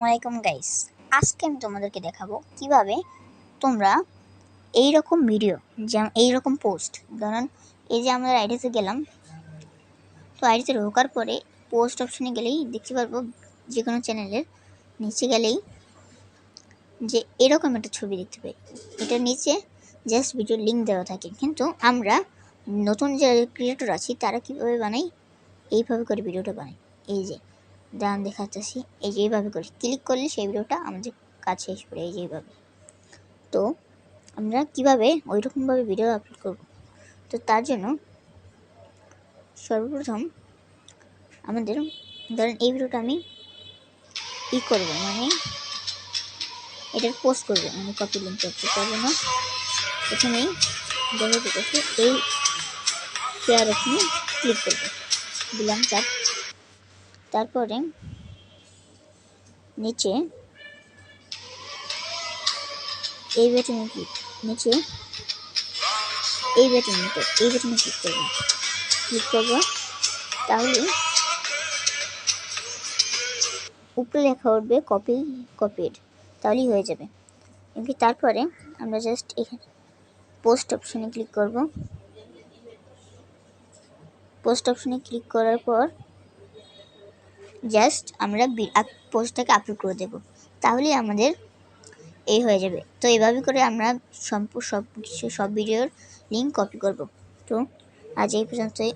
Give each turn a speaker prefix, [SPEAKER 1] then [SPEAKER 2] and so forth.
[SPEAKER 1] ওয়ালাইকুম গাইস, আজকে আমি তোমাদেরকে দেখাবো কিভাবে তোমরা এই রকম ভিডিও যেমন এই রকম পোস্ট, ধরুন এই যে আমরা আইডিতে গেলাম, তো আইডিতে ঢোকার পরে পোস্ট অপশনে গেলেই দেখতে পারবো যে কোনো চ্যানেলের নিচে গেলেই যে এরকম একটা ছবি দেখতে পাই। এটার নিচে জাস্ট ভিডিও লিঙ্ক দেওয়া থাকে, কিন্তু আমরা নতুন যে ক্রিয়েটর আছি তারা কীভাবে বানাই, এইভাবে করে ভিডিওটা বানাই। এই যে দাম দেখাচ্ছি, এই যে এইভাবে করে ক্লিক করলে সেই ভিডিওটা আমাদের কাছে এসে পড়ে, এই যে এইভাবে। তো আমরা কীভাবে ওই রকমভাবে ভিডিও আপলোড করব, তো তার জন্য সর্বপ্রথম আমাদের ধরেন এই ভিডিওটা আমি করব, মানে এটার পোস্ট করব, মানে কপি লিঙ্ক করতে। তার জন্য প্রথমেই দেখা যেতেছে এই শেয়ার ওখানে ক্লিক করব, দিলাম চাপ। তারপরে নিচে এই বাটনে নিচে এই বাটনে ক্লিক করব। তাহলে উপরে লেখা উঠবে কপিড, তাহলেই হয়ে যাবে। এমনি তারপরে আমরা জাস্ট এখানে পোস্ট অপশনে ক্লিক করব। পোস্ট অপশনে ক্লিক করার পর জাস্ট আমরা পোস্টটাকে আপলোড করে দেব, তাহলেই আমাদের এই হয়ে যাবে। তো এইভাবে করে আমরা সব ভিডিওর লিঙ্ক কপি করব। তো আজ এই পর্যন্তই।